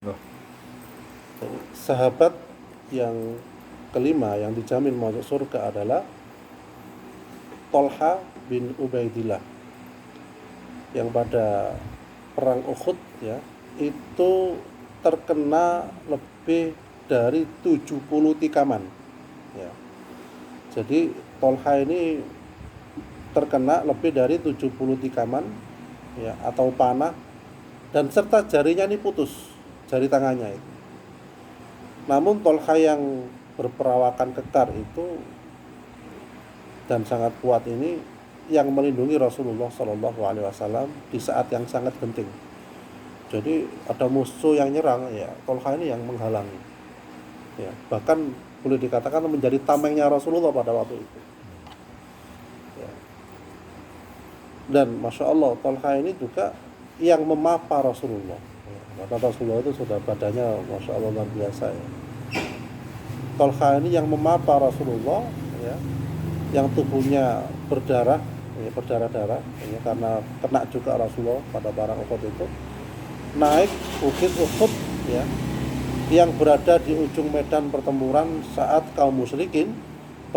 Loh. Sahabat yang kelima yang dijamin masuk surga adalah Tolha bin Ubaidillah, yang pada perang Uhud ya itu terkena lebih dari 70 tikaman ya. Jadi Tolha ini terkena lebih dari 70 tikaman ya, atau panah, dan serta jarinya ini putus, jari tangannya itu. Namun Tolha yang berperawakan kekar itu dan sangat kuat ini yang melindungi Rasulullah Shallallahu Alaihi Wasallam di saat yang sangat genting. Jadi ada musuh yang nyerang ya, Tolha ini yang menghalangi ya, bahkan boleh dikatakan menjadi tamengnya Rasulullah pada waktu itu ya. Dan Masya Allah Tolha ini juga yang memapa Rasulullah ya. Karena Rasulullah itu sudah badannya Masya Allah luar biasa ya. Tolha ini yang memapa Rasulullah ya, yang tubuhnya berdarah ya, berdarah-darah ya, karena kena juga Rasulullah pada perang Uhud itu, naik bukit Uhud ya, yang berada di ujung medan pertempuran saat kaum musyrikin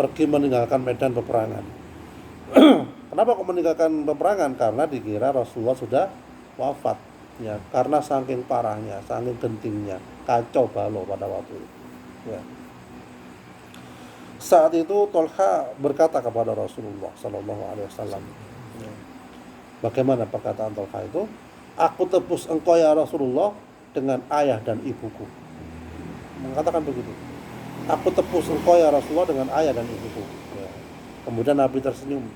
pergi meninggalkan medan peperangan. Kenapa kok meninggalkan peperangan? Karena dikira Rasulullah sudah wafat ya, karena saking parahnya, saking gentingnya, kacau balau pada waktu itu ya. Saat itu Tolha berkata kepada Rasulullah Sallallahu Alaihi Wasallam, ya, bagaimana perkataan Tolha itu? Aku tebus engkau ya Rasulullah dengan ayah dan ibuku. Mengatakan begitu. Aku tebus engkau ya Rasulullah dengan ayah dan ibuku. Ya. Kemudian Nabi tersenyum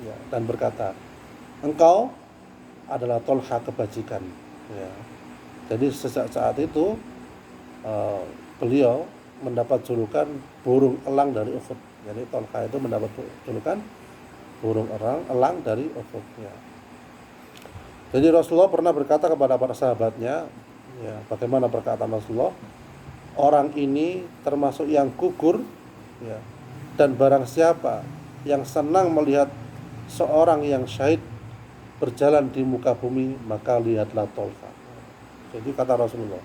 ya, dan berkata, engkau adalah Tolha kebajikan. Ya. Jadi sejak saat itu beliau mendapat julukan burung elang dari Uhud. Jadi Tolha itu mendapat julukan burung elang dari Uhud ya. Jadi Rasulullah pernah berkata kepada para sahabatnya ya, bagaimana perkataan Rasulullah, orang ini termasuk yang gugur ya, dan barang siapa yang senang melihat seorang yang syahid berjalan di muka bumi, maka lihatlah Tolha. Jadi kata Rasulullah,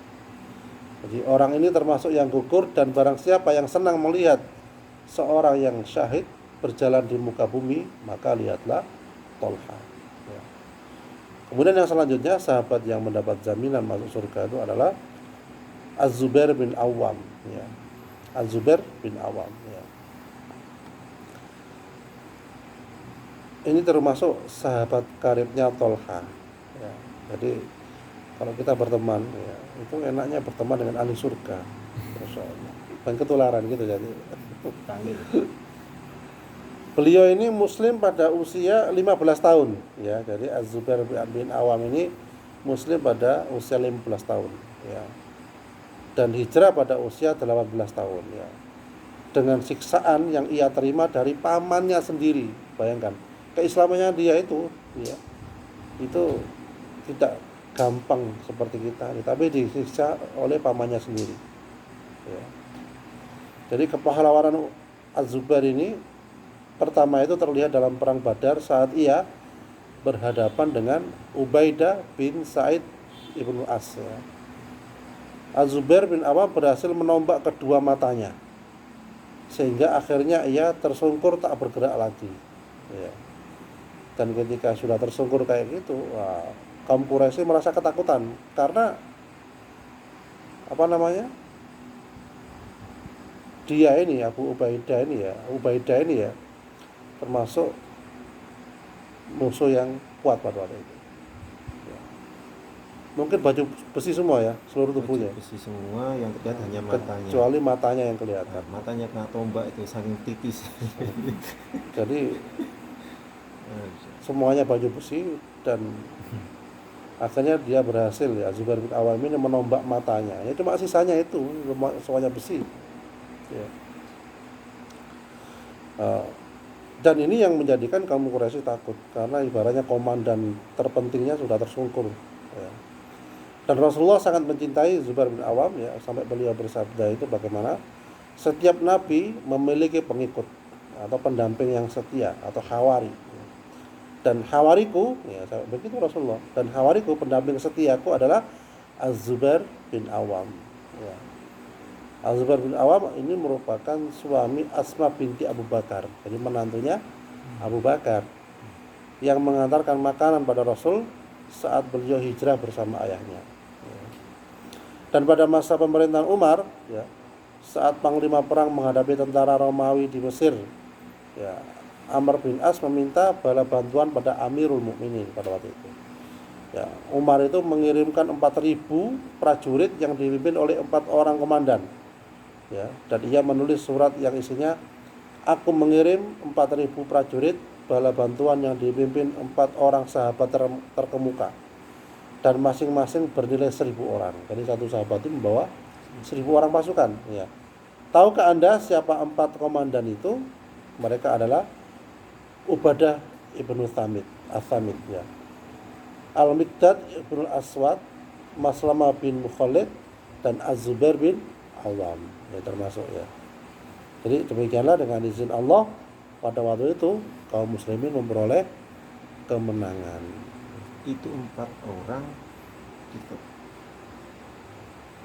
jadi orang ini termasuk yang gugur, dan barang siapa yang senang melihat seorang yang syahid berjalan di muka bumi, maka lihatlah Tolha ya. Kemudian yang selanjutnya sahabat yang mendapat jaminan masuk surga itu adalah Az-Zubair bin Awam ya. Az-Zubair bin Awam ya. Ini termasuk sahabat karibnya Tolha ya. Jadi kalau kita berteman ya, itu enaknya berteman dengan ahli surga. Masya Allah. Dan ketularan gitu jadi. Beliau ini muslim pada usia 15 tahun ya. Jadi Az-Zubair bin Awam ini muslim pada usia 15 tahun ya. Dan hijrah pada usia 18 tahun ya. Dengan siksaan yang ia terima dari pamannya sendiri. Bayangkan, keislamannya dia itu ya, itu tidak gampang seperti kita, tapi disiksa oleh pamannya sendiri ya. Jadi kepahlawanan Az-Zubair ini pertama itu terlihat dalam perang Badar saat ia berhadapan dengan Ubaidah bin Sa'id ibnu As ya. Az-Zubair bin Awam berhasil menombak kedua matanya sehingga akhirnya ia tersungkur tak bergerak lagi ya. Dan ketika sudah tersungkur kayak gitu, wah, kaum Quraisy merasa ketakutan karena apa namanya, dia ini Abu Ubaidah ini ya termasuk musuh yang kuat pada waktu itu ya. Mungkin baju besi semua ya, seluruh tubuhnya Besi semua, yang terlihat hanya matanya. kecuali matanya yang kelihatan. Matanya kena tombak itu saking tipis. Jadi semuanya baju besi, dan akhirnya dia berhasil ya, Zubair bin Awam ini menombak matanya. Ya cuma sisanya itu semuanya besi ya. Dan ini yang menjadikan kaum Quraisy takut karena ibaratnya komandan terpentingnya sudah tersungkur ya. Dan Rasulullah sangat mencintai Zubair bin Awam ya, sampai beliau bersabda itu bagaimana setiap nabi memiliki pengikut atau pendamping yang setia atau hawari. Dan hawariku ya, begitu Rasulullah, dan hawariku pendamping setiaku adalah Az-Zubair bin Awam. Ya. Az-Zubair bin Awam ini merupakan suami Asma binti Abu Bakar, jadi menantunya Abu Bakar, yang mengantarkan makanan pada Rasul saat beliau hijrah bersama ayahnya. Ya. Dan pada masa pemerintahan Umar, ya, saat panglima perang menghadapi tentara Romawi di Mesir, ya, Amr bin As meminta bala bantuan pada Amirul Mukminin pada waktu itu. Ya, Umar itu mengirimkan 4.000 prajurit yang dipimpin oleh 4 orang komandan. Ya, dan ia menulis surat yang isinya, aku mengirim 4.000 prajurit bala bantuan yang dipimpin 4 orang sahabat terkemuka, dan masing-masing bernilai 1.000 orang. Jadi satu sahabat itu membawa 1.000 orang pasukan. Ya. Tahukah Anda siapa 4 komandan itu? Mereka adalah Ubadah ibnu Tsamit, As-Samit, ya, Al-Miqdad ibnu Aswad, Maslamah bin Mukhalid, dan Az-Zubair bin Awam, ya, termasuk, ya. Jadi demikianlah dengan izin Allah pada waktu itu kaum muslimin memperoleh kemenangan. Itu 4 orang gitu.